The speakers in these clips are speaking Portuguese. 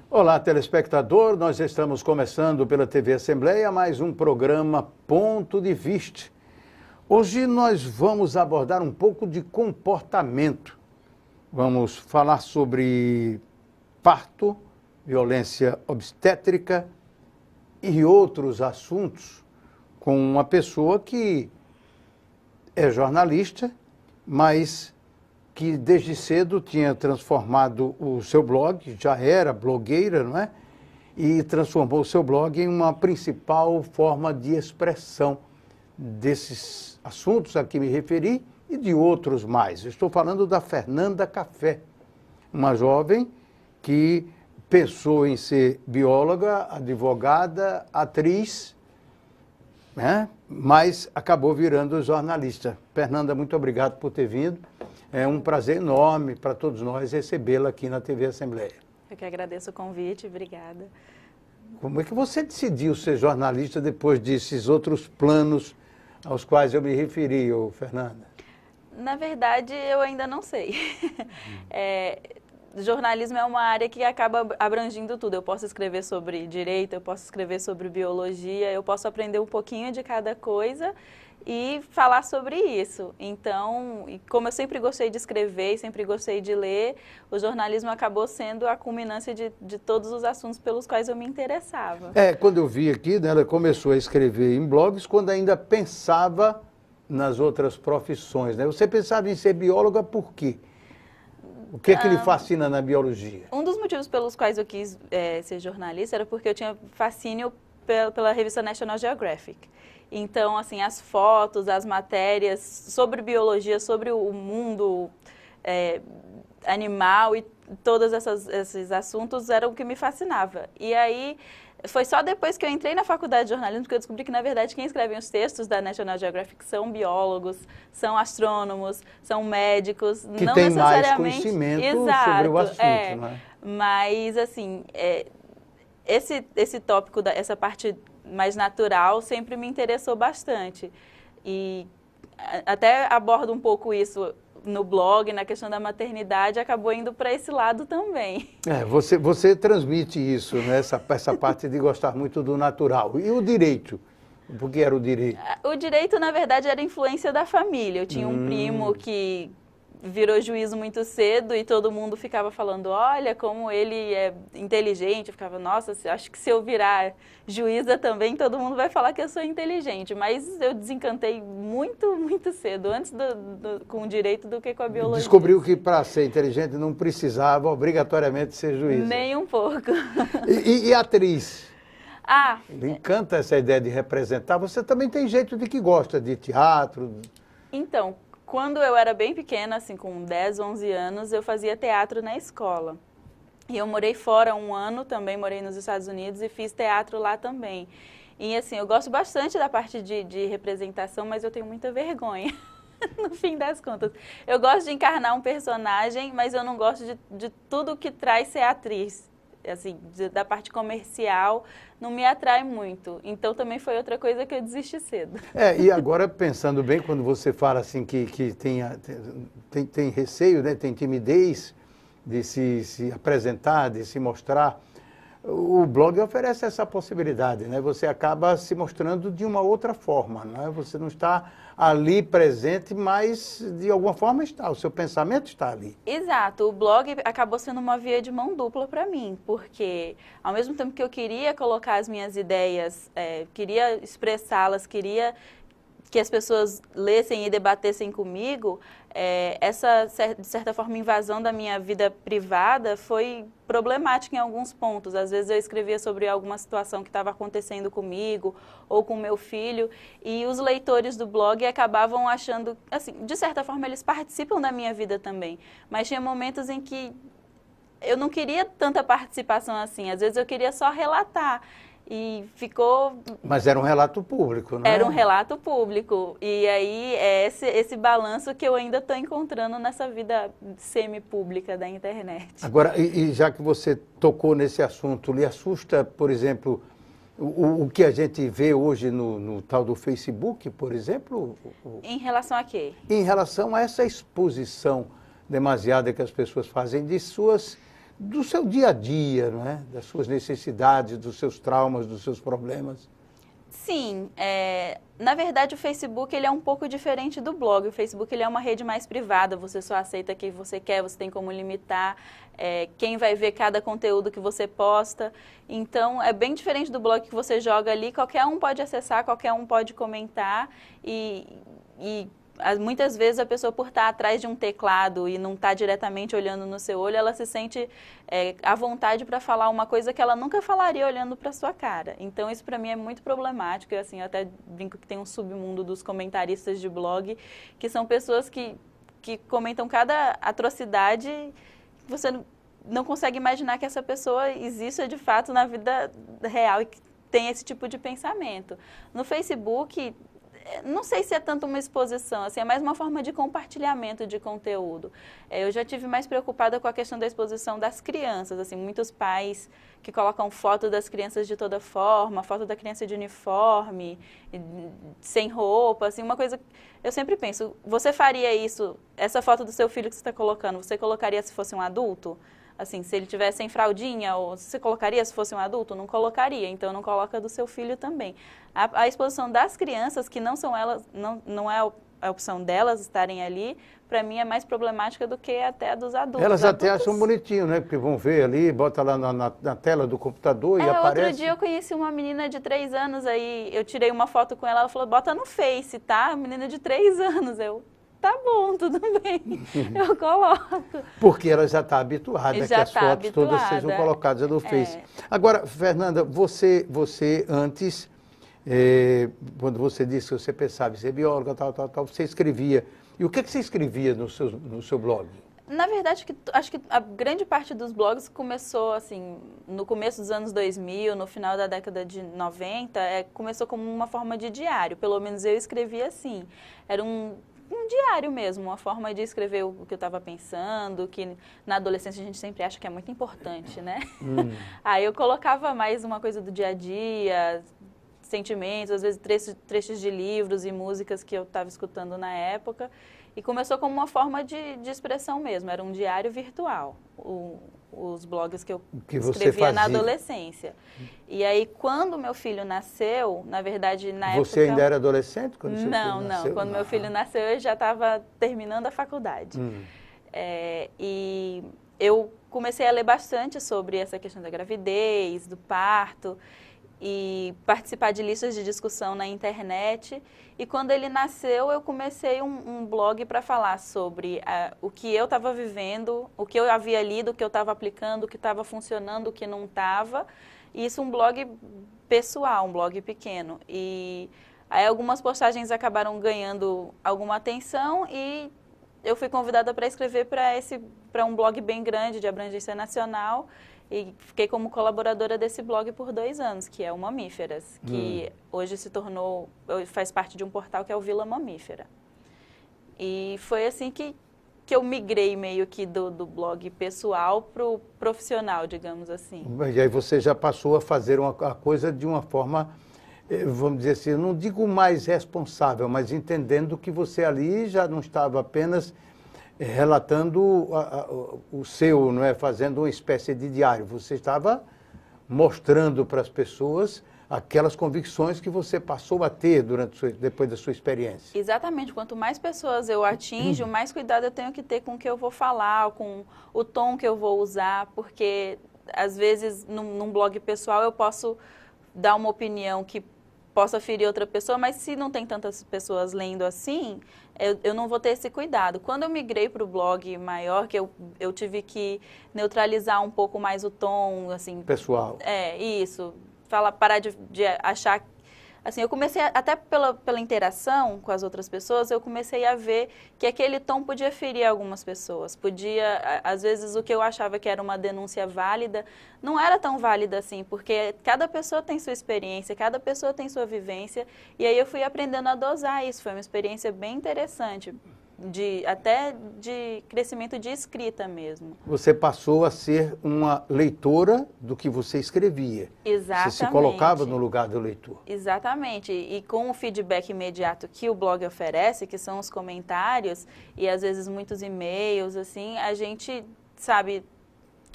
Olá, telespectador, nós estamos começando pela TV Assembleia mais um programa Ponto de Vista. Hoje nós vamos abordar um pouco de comportamento. Vamos falar sobre parto, violência obstétrica e outros assuntos com uma pessoa que é jornalista, mas que desde cedo tinha transformado o seu blog, já era blogueira, não é? E transformou o seu blog em uma principal forma de expressão desses assuntos a que me referi e de outros mais. Estou falando da Fernanda Café, uma jovem que pensou em ser bióloga, advogada, atriz, né? Mas acabou virando jornalista. Fernanda, muito obrigado por ter vindo. É um prazer enorme para todos nós recebê-la aqui na TV Assembleia. Eu que agradeço o convite, obrigada. Como é que você decidiu ser jornalista depois desses outros planos aos quais eu me referi, Fernanda? Na verdade, eu ainda não sei. Jornalismo é uma área que acaba abrangindo tudo. Eu posso escrever sobre direito, eu posso escrever sobre biologia, eu posso aprender um pouquinho de cada coisa e falar sobre isso. Então, como eu sempre gostei de escrever, sempre gostei de ler, o jornalismo acabou sendo a culminância de todos os assuntos pelos quais eu me interessava. Quando eu vi aqui, né, ela começou a escrever em blogs quando ainda pensava nas outras profissões, né? Você pensava em ser bióloga por quê? O que é que lhe fascina na biologia? Um dos motivos pelos quais eu quis ser jornalista era porque eu tinha fascínio pela revista National Geographic. Então, assim, as fotos, as matérias sobre biologia, sobre o mundo animal e todos esses assuntos eram o que me fascinava. E aí, foi só depois que eu entrei na faculdade de jornalismo que eu descobri que, na verdade, quem escreve os textos da National Geographic são biólogos, são astrônomos, são médicos. Que não tem necessariamente mais conhecimento sobre o assunto, né? Mas, assim, esse tópico, essa parte mais natural, sempre me interessou bastante. E até abordo um pouco isso no blog, na questão da maternidade, acabou indo para esse lado também. Você transmite isso, né? Essa parte de gostar muito do natural. E o direito? Por que era o direito? O direito, na verdade, era influência da família. Eu tinha um primo que virou juiz muito cedo e todo mundo ficava falando, olha como ele é inteligente. Eu ficava, nossa, acho que se eu virar juíza também, todo mundo vai falar que eu sou inteligente. Mas eu desencantei muito, muito cedo, antes com o direito do que com a biologia. Descobriu que para ser inteligente não precisava obrigatoriamente ser juíza. Nem um pouco. E atriz? Me encanta essa ideia de representar. Você também tem jeito de que gosta de teatro? Então, quando eu era bem pequena, assim, com 10, 11 anos, eu fazia teatro na escola. E eu morei fora um ano, também morei nos Estados Unidos e fiz teatro lá também. E assim, eu gosto bastante da parte de representação, mas eu tenho muita vergonha, no fim das contas. Eu gosto de encarnar um personagem, mas eu não gosto de tudo que traz ser atriz. Assim, da parte comercial, não me atrai muito. Então, também foi outra coisa que eu desisti cedo. E agora, pensando bem, quando você fala assim que tem receio, né, tem timidez de se apresentar, de se mostrar, o blog oferece essa possibilidade, né? Você acaba se mostrando de uma outra forma, né? Você não está ali presente, mas de alguma forma está, o seu pensamento está ali. Exato, o blog acabou sendo uma via de mão dupla para mim, porque ao mesmo tempo que eu queria colocar as minhas ideias, queria expressá-las, queria que as pessoas lessem e debatessem comigo, essa, de certa forma, invasão da minha vida privada foi problemática em alguns pontos. Às vezes eu escrevia sobre alguma situação que estava acontecendo comigo ou com meu filho e os leitores do blog acabavam achando, assim, de certa forma eles participam da minha vida também, mas tinha momentos em que eu não queria tanta participação assim, às vezes eu queria só relatar. E ficou... Mas era um relato público, não é? Era um relato público. E aí é esse balanço que eu ainda estou encontrando nessa vida semi-pública da internet. Agora, e já que você tocou nesse assunto, lhe assusta, por exemplo, o que a gente vê hoje no tal do Facebook, por exemplo? Em relação a quê? Em relação a essa exposição demasiada que as pessoas fazem de suas do seu dia a dia, não é? Das suas necessidades, dos seus traumas, dos seus problemas. Sim, na verdade o Facebook ele é um pouco diferente do blog. O Facebook ele é uma rede mais privada, você só aceita quem você quer, você tem como limitar quem vai ver cada conteúdo que você posta. Então é bem diferente do blog que você joga ali, qualquer um pode acessar, qualquer um pode comentar e muitas vezes a pessoa, por estar atrás de um teclado e não estar diretamente olhando no seu olho, ela se sente à vontade para falar uma coisa que ela nunca falaria olhando para sua cara. Então isso para mim é muito problemático. E, assim, eu até brinco que tem um submundo dos comentaristas de blog, que são pessoas que comentam cada atrocidade que você não consegue imaginar que essa pessoa exista de fato na vida real e que tem esse tipo de pensamento. No Facebook, não sei se é tanto uma exposição, assim, é mais uma forma de compartilhamento de conteúdo. Eu já tive mais preocupada com a questão da exposição das crianças, assim, muitos pais que colocam foto das crianças de toda forma, foto da criança de uniforme, sem roupa, assim, uma coisa... Eu sempre penso, você faria isso, essa foto do seu filho que você está colocando, você colocaria se fosse um adulto? Assim, se ele tivesse sem fraldinha, ou você colocaria se fosse um adulto? Não colocaria, então não coloca do seu filho também. A exposição das crianças, que não são elas, não é a opção delas estarem ali, para mim é mais problemática do que até a dos adultos. Elas até acham bonitinho, né? Porque vão ver ali, bota lá na tela do computador e aparece. Outro dia eu conheci uma menina de 3 anos, aí eu tirei uma foto com ela, ela falou, bota no Face, tá? Menina de 3 anos, tá bom, tudo bem, eu coloco. Porque ela já está habituada que as fotos todas sejam colocadas no Face. Agora, Fernanda, você antes, quando você disse que você pensava em ser bióloga, tal, você escrevia. E o que você escrevia no seu blog? Na verdade, acho que a grande parte dos blogs começou, assim, no começo dos anos 2000, no final da década de 90, começou como uma forma de diário, pelo menos eu escrevia assim. Era um diário mesmo, uma forma de escrever o que eu estava pensando, que na adolescência a gente sempre acha que é muito importante, né? Aí eu colocava mais uma coisa do dia a dia, sentimentos, às vezes trechos de livros e músicas que eu estava escutando na época. E começou como uma forma de expressão mesmo, era um diário virtual, os blogs que eu escrevia na adolescência. E aí, quando meu filho nasceu, na verdade, na época... Você ainda era adolescente quando seu filho nasceu? Não. Quando meu filho nasceu, eu já estava terminando a faculdade. E eu comecei a ler bastante sobre essa questão da gravidez, do parto, e participar de listas de discussão na internet. E quando ele nasceu, eu comecei um blog para falar sobre o que eu estava vivendo, o que eu havia lido, o que eu estava aplicando, o que estava funcionando, o que não estava. E isso um blog pessoal, um blog pequeno. E aí algumas postagens acabaram ganhando alguma atenção e eu fui convidada para escrever para um blog bem grande, de abrangência nacional. E fiquei como colaboradora desse blog por 2 anos, que é o Mamíferas, que hoje faz parte de um portal que é o Vila Mamífera. E foi assim que eu migrei meio que do blog pessoal para o profissional, digamos assim. E aí você já passou a fazer a coisa de uma forma, vamos dizer assim, eu não digo mais responsável, mas entendendo que você ali já não estava apenas relatando o seu, não é, fazendo uma espécie de diário. Você estava mostrando para as pessoas aquelas convicções que você passou a ter depois da sua experiência. Exatamente. Quanto mais pessoas eu atinjo, mais cuidado eu tenho que ter com o que eu vou falar, com o tom que eu vou usar, porque às vezes num blog pessoal eu posso dar uma opinião que possa ferir outra pessoa, mas se não tem tantas pessoas lendo assim, eu não vou ter esse cuidado. Quando eu migrei para o blog maior, que eu tive que neutralizar um pouco mais o tom, assim... Pessoal. Isso. Parar de achar... Assim, eu comecei, até pela interação com as outras pessoas, eu comecei a ver que aquele tom podia ferir algumas pessoas. Às vezes, o que eu achava que era uma denúncia válida, não era tão válida assim, porque cada pessoa tem sua experiência, cada pessoa tem sua vivência, e aí eu fui aprendendo a dosar isso. Foi uma experiência bem interessante, até de crescimento de escrita mesmo. Você passou a ser uma leitora do que você escrevia. Exatamente. Você se colocava no lugar do leitor. Exatamente. E com o feedback imediato que o blog oferece, que são os comentários, e às vezes muitos e-mails, assim, a gente sabe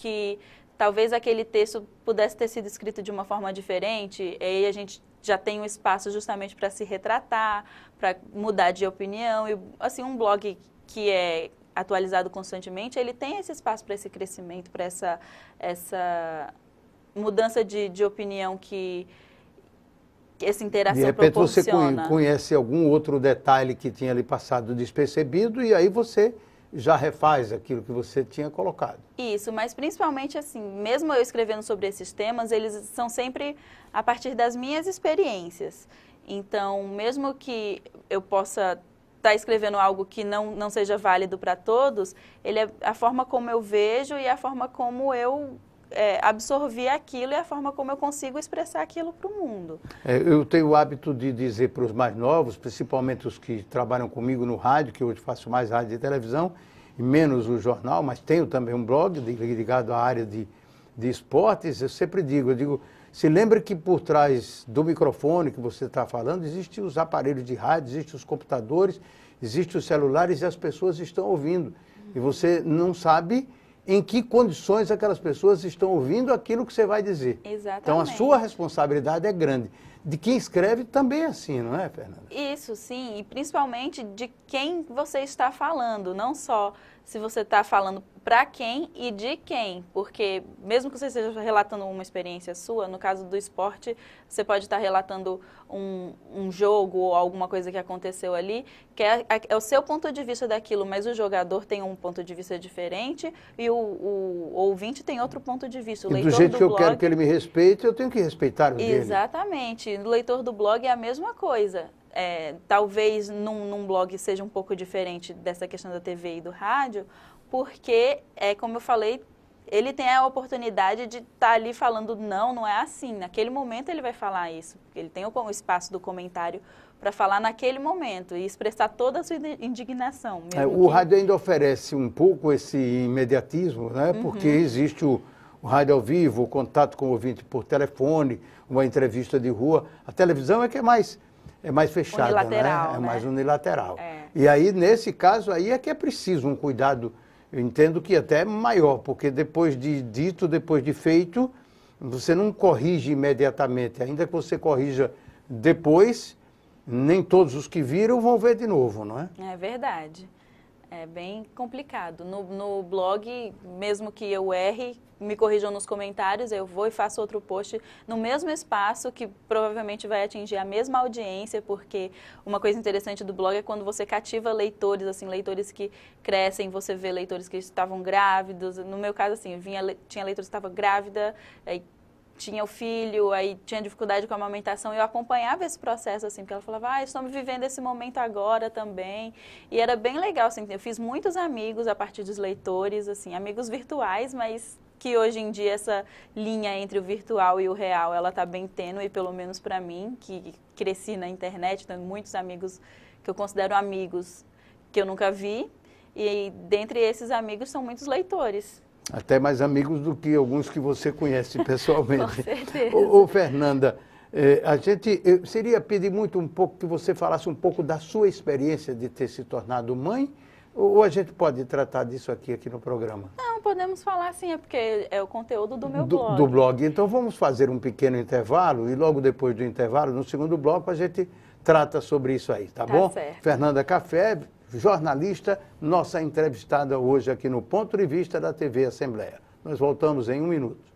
que talvez aquele texto pudesse ter sido escrito de uma forma diferente, e aí a gente já tem um espaço justamente para se retratar, para mudar de opinião. E, assim, um blog que é atualizado constantemente, ele tem esse espaço para esse crescimento, para essa mudança de opinião que essa interação proporciona. De repente você conhece algum outro detalhe que tinha ali passado despercebido e aí você já refaz aquilo que você tinha colocado. Isso, mas principalmente assim, mesmo eu escrevendo sobre esses temas, eles são sempre a partir das minhas experiências. Então, mesmo que eu possa estar escrevendo algo que não seja válido para todos, ele é a forma como eu vejo e a forma como eu absorvi aquilo e a forma como eu consigo expressar aquilo para o mundo. Eu tenho o hábito de dizer para os mais novos, principalmente os que trabalham comigo no rádio, que hoje faço mais rádio e televisão, e menos o jornal, mas tenho também um blog ligado à área de esportes. Eu sempre digo, se lembre que por trás do microfone que você está falando, existem os aparelhos de rádio, existem os computadores, existem os celulares e as pessoas estão ouvindo. E você não sabe em que condições aquelas pessoas estão ouvindo aquilo que você vai dizer. Exatamente. Então, a sua responsabilidade é grande. De quem escreve também é assim, não é, Fernanda? Isso, sim. E principalmente de quem você está falando. Não só se você está falando para quem e de quem. Porque mesmo que você esteja relatando uma experiência sua, no caso do esporte, você pode estar relatando um jogo ou alguma coisa que aconteceu ali, que é o seu ponto de vista daquilo, mas o jogador tem um ponto de vista diferente e o ouvinte tem outro ponto de vista. O e leitor do jeito que eu blog, quero que ele me respeite, eu tenho que respeitar o dele. Exatamente. O leitor do blog é a mesma coisa. Talvez num blog seja um pouco diferente dessa questão da TV e do rádio, porque, como eu falei, ele tem a oportunidade de estar ali falando, não é assim. Naquele momento ele vai falar isso. Ele tem o espaço do comentário para falar naquele momento e expressar toda a sua indignação. O rádio ainda oferece um pouco esse imediatismo, né? Porque existe o rádio ao vivo, o contato com o ouvinte por telefone, uma entrevista de rua. A televisão é que é mais fechada, unilateral, né? É né? mais unilateral. E aí, nesse caso aí, é que é preciso um cuidado, eu entendo que até maior, porque depois de dito, depois de feito, você não corrige imediatamente. Ainda que você corrija depois, nem todos os que viram vão ver de novo, não é? É verdade. É bem complicado. No blog, mesmo que eu erre, me corrijam nos comentários, eu vou e faço outro post no mesmo espaço que provavelmente vai atingir a mesma audiência, porque uma coisa interessante do blog é quando você cativa leitores, assim, leitores que crescem, você vê leitores que estavam grávidos. No meu caso, assim, tinha leitores que estavam grávida, tinha o filho, aí tinha dificuldade com a amamentação, e eu acompanhava esse processo, assim, porque ela falava, estamos vivendo esse momento agora também, e era bem legal, assim, eu fiz muitos amigos a partir dos leitores, assim, amigos virtuais, mas que hoje em dia essa linha entre o virtual e o real, ela tá bem tênue, pelo menos para mim, que cresci na internet, tenho muitos amigos que eu considero amigos que eu nunca vi, e dentre esses amigos são muitos leitores. Até mais amigos do que alguns que você conhece pessoalmente. Com certeza. Ô, Fernanda, eu seria pedir muito um pouco que você falasse um pouco da sua experiência de ter se tornado mãe, ou a gente pode tratar disso aqui no programa? Não, podemos falar sim, é porque é o conteúdo do meu blog. Do blog. Então vamos fazer um pequeno intervalo e logo depois do intervalo, no segundo bloco, a gente trata sobre isso aí, tá bom? Certo. Fernanda Café, jornalista, nossa entrevistada hoje aqui no Ponto de Vista da TV Assembleia. Nós voltamos em 1 minuto.